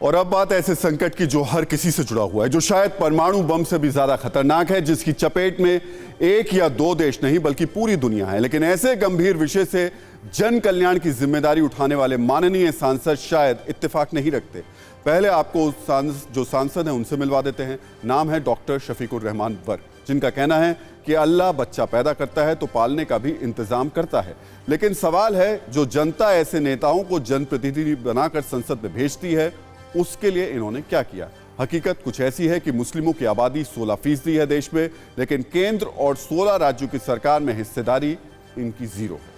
और अब बात ऐसे संकट की जो हर किसी से जुड़ा हुआ है, जो शायद परमाणु बम से भी ज्यादा खतरनाक है, जिसकी चपेट में एक या दो देश नहीं बल्कि पूरी दुनिया है। लेकिन ऐसे गंभीर विषय से जन कल्याण की जिम्मेदारी उठाने वाले माननीय सांसद शायद इत्तेफाक नहीं रखते। पहले आपको जो सांसद हैं उनसे मिलवा देते हैं। नाम है डॉक्टर शफीकुर रहमान वर्क, जिनका कहना है कि अल्लाह बच्चा पैदा करता है तो पालने का भी इंतजाम करता है। लेकिन सवाल है, जो जनता ऐसे नेताओं को जनप्रतिनिधि बनाकर संसद में भेजती है, उसके लिए इन्होंने क्या किया? हकीकत कुछ ऐसी है कि मुस्लिमों की आबादी 16% है देश में, लेकिन केंद्र और 16 राज्यों की सरकार में हिस्सेदारी इनकी 0 है।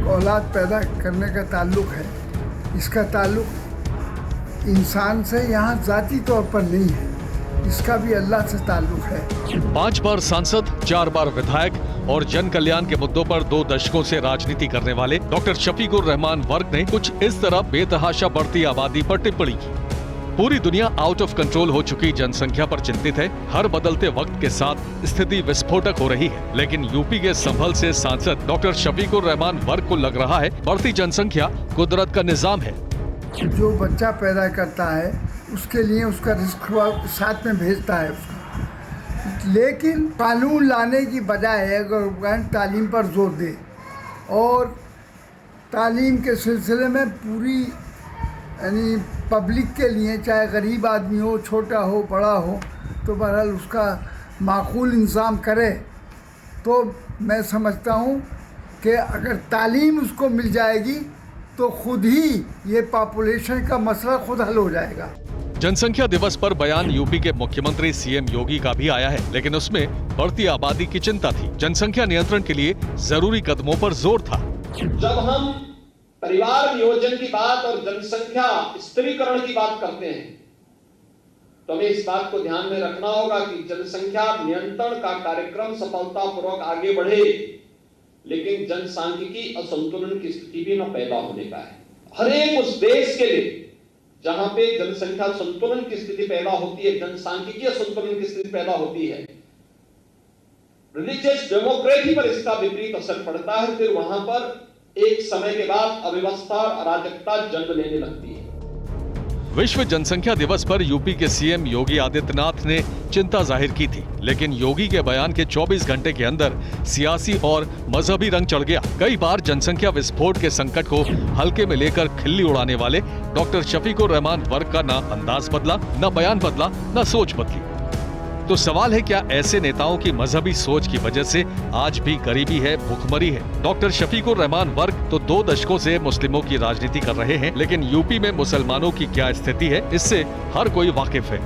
औलाद पैदा करने का ताल्लुक है, इसका ताल्लुक इंसान से यहाँ जाती तौर पर नहीं है, इसका भी अल्लाह से ताल्लुक है। 5 बार सांसद, 4 बार विधायक और जन कल्याण के मुद्दों पर 2 दशकों से राजनीति करने वाले डॉक्टर शफीकुर रहमान वर्क ने कुछ इस तरह बेतहाशा बढ़ती आबादी पर टिप्पणी की। पूरी दुनिया आउट ऑफ कंट्रोल हो चुकी जनसंख्या पर चिंतित है। हर बदलते वक्त के साथ स्थिति विस्फोटक हो रही है, लेकिन यूपी के संभल से सांसद डॉक्टर शफीकुर रहमान वर्क को लग रहा है बढ़ती जनसंख्या कुदरत का निजाम है। जो बच्चा पैदा करता है उसके लिए उसका रिस्क साथ में भेजता है उसका, लेकिन कानून लाने की बजाय अगर गवर्नमेंट तालीम पर जोर दे और तालीम के सिलसिले में पूरी यानी पब्लिक के लिए, चाहे गरीब आदमी हो, छोटा हो, बड़ा हो, तो बहरहाल उसका माकूल इंतज़ाम करे, तो मैं समझता हूँ कि अगर तालीम उसको मिल जाएगी तो खुद ही ये पॉपुलेशन का मसला खुद हल हो जाएगा। जनसंख्या दिवस पर बयान यूपी के मुख्यमंत्री सीएम योगी का भी आया है, लेकिन उसमें बढ़ती आबादी की चिंता थी। जनसंख्या नियंत्रण के लिए जरूरी कदमों पर जोर था। जब हम परिवार नियोजन की बात और जनसंख्या स्त्रीकरण की बात करते हैं, तो हमें इस बात को ध्यान में रखना होगा कि जनसंख्या नियंत्रण का कार्यक्रम सफलतापूर्वक आगे बढ़े, लेकिन जनसांख्यिकी असंतुलन की स्थिति भी न पैदा होने का है। हर एक उस देश के लिए जहां पे जनसंख्या संतुलन की स्थिति पैदा होती है, जनसांख्यिकीय संतुलन की स्थिति पैदा होती है, रिलीजियस डेमोक्रेसी पर इसका विपरीत असर पड़ता है। फिर वहां पर एक समय के बाद अव्यवस्था और अराजकता जन्म लेने लगती है। विश्व जनसंख्या दिवस पर यूपी के सीएम योगी आदित्यनाथ ने चिंता जाहिर की थी, लेकिन योगी के बयान के 24 घंटे के अंदर सियासी और मजहबी रंग चढ़ गया। कई बार जनसंख्या विस्फोट के संकट को हल्के में लेकर खिल्ली उड़ाने वाले डॉक्टर शफीकुर रहमान वर्क का न अंदाज बदला, न बयान बदला, न सोच बदली। तो सवाल है, क्या ऐसे नेताओं की मजहबी सोच की वजह से आज भी गरीबी है, भूखमरी है? डॉक्टर शफीकुर रहमान वर्क तो 2 दशकों से मुस्लिमों की राजनीति कर रहे हैं, लेकिन यूपी में मुसलमानों की क्या स्थिति है, इससे हर कोई वाकिफ है।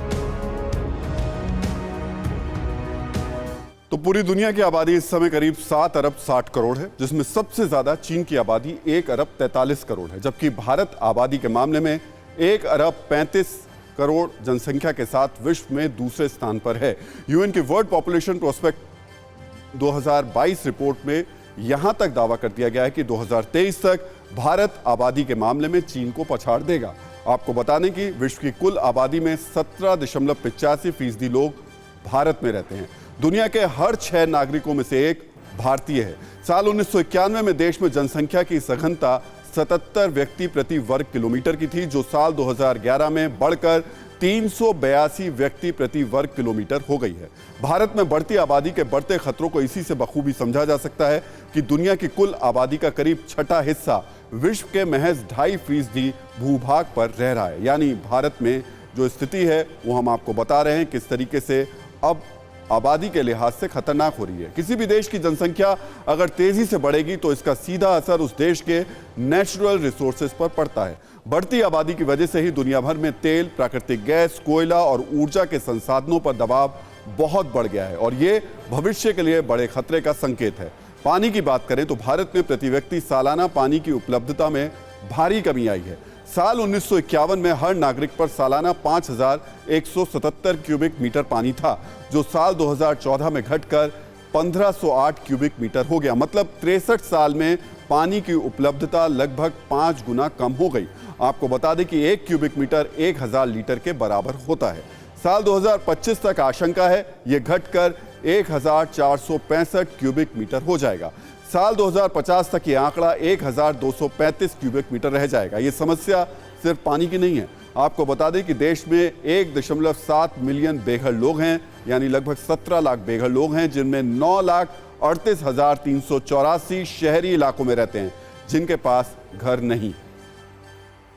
तो पूरी दुनिया की आबादी इस समय करीब 7 अरब 60 करोड़ है, जिसमें सबसे ज्यादा चीन की आबादी 1 अरब 43 करोड़ है, जबकि भारत आबादी के मामले में 1 अरब 35 करोड़ जनसंख्या के साथ विश्व में दूसरे स्थान पर है। यूएन की वर्ल्ड पॉपुलेशन प्रोस्पेक्ट 2022 रिपोर्ट में यहां तक दावा कर दिया गया है कि 2023 तक भारत आबादी के मामले में चीन को पछाड़ देगा। आपको बता दें कि विश्व की कुल आबादी में 17.85% लोग भारत में रहते हैं। दुनिया के हर 6 नागरिकों में से 1 भारतीय है। साल 1991 में देश में जनसंख्या की सघनता 77 व्यक्ति प्रति वर्ग किलोमीटर की थी, जो साल 2011 में बढ़कर 382 व्यक्ति प्रति वर्ग किलोमीटर हो गई है। भारत में बढ़ती आबादी के बढ़ते खतरों को इसी से बखूबी समझा जा सकता है कि दुनिया की कुल आबादी का करीब 6वां हिस्सा विश्व के महज 2.5% भूभाग पर रह रहा है। यानी भारत में जो स्थिति है वो हम आपको बता रहे हैं किस तरीके से अब आबादी के लिहाज से खतरनाक हो रही है। किसी भी देश की जनसंख्या अगर तेजी से बढ़ेगी तो इसका सीधा असर उस देश के नेचुरल रिसोर्सेज पर पड़ता है। बढ़ती आबादी की वजह से ही दुनिया भर में तेल, प्राकृतिक गैस, कोयला और ऊर्जा के संसाधनों पर दबाव बहुत बढ़ गया है और ये भविष्य के लिए बड़े खतरे का संकेत है। पानी की बात करें तो भारत में प्रति व्यक्ति सालाना पानी की उपलब्धता में भारी कमी आई है। साल 1951 में हर नागरिक पर सालाना 5177 क्यूबिक मीटर पानी था, जो साल 2014 में घटकर 1508 क्यूबिक मीटर हो गया। मतलब 63 साल में पानी की उपलब्धता लगभग 5 गुना कम हो गई। आपको बता दें कि 1 क्यूबिक मीटर 1000 लीटर के बराबर होता है। साल 2025 तक आशंका है ये घटकर 1465 क्यूबिक मीटर हो जाएगा। साल 2050 तक ये आंकड़ा 1235 क्यूबिक मीटर रह जाएगा। ये समस्या सिर्फ पानी की नहीं है। आपको बता दें कि देश में 1.7 मिलियन बेघर लोग हैं, यानी लगभग 17 लाख बेघर लोग हैं, जिनमें 9,38,384 शहरी इलाकों में रहते हैं जिनके पास घर नहीं।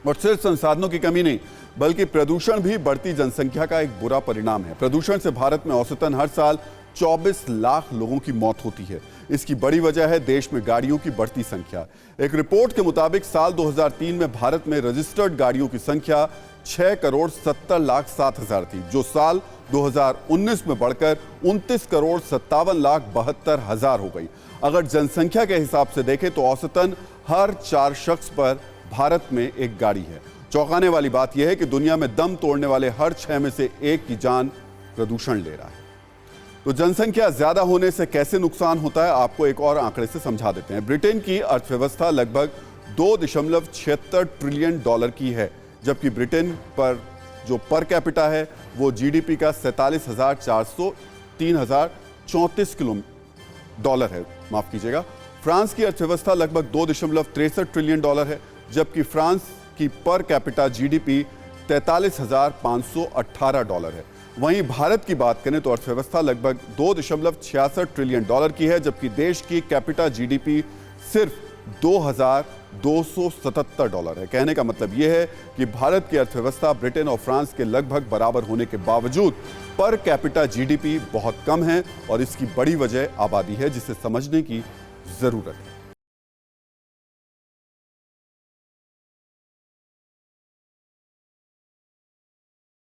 और सिर्फ संसाधनों की कमी नहीं, बल्कि प्रदूषण भी बढ़ती जनसंख्या का एक बुरा परिणाम है। प्रदूषण से भारत में औसतन हर साल 24 लाख लोगों की मौत होती है। इसकी बड़ी वजह है देश में गाड़ियों की बढ़ती संख्या। एक रिपोर्ट के मुताबिक साल 2003 में भारत में रजिस्टर्ड गाड़ियों की संख्या 6,70,07,000 थी, जो साल 2019 में बढ़कर 29,57,72,000 हो गई। अगर जनसंख्या के हिसाब से देखें तो औसतन हर 4 शख्स पर भारत में एक गाड़ी है। चौंकाने वाली बात यह है कि दुनिया में दम तोड़ने वाले हर 6 में से 1 की जान प्रदूषण ले रहा है। तो जनसंख्या ज्यादा होने से कैसे नुकसान होता है, आपको एक और आंकड़े से समझा देते हैं। ब्रिटेन की अर्थव्यवस्था लगभग $2.76 ट्रिलियन की है, जबकि ब्रिटेन पर जो पर कैपिटा है वो जीडीपी का 47,400 $3,034 है, माफ कीजिएगा। फ्रांस की अर्थव्यवस्था लगभग $2.63 ट्रिलियन है, जबकि फ्रांस की पर कैपिटा जीडीपी $43,518 है। वहीं भारत की बात करें तो अर्थव्यवस्था लगभग $2.66 ट्रिलियन की है, जबकि देश की कैपिटा जीडीपी सिर्फ $2,277 है। कहने का मतलब यह है कि भारत की अर्थव्यवस्था ब्रिटेन और फ्रांस के लगभग बराबर होने के बावजूद पर कैपिटा जीडीपी बहुत कम है, और इसकी बड़ी वजह आबादी है, जिसे समझने की जरूरत है।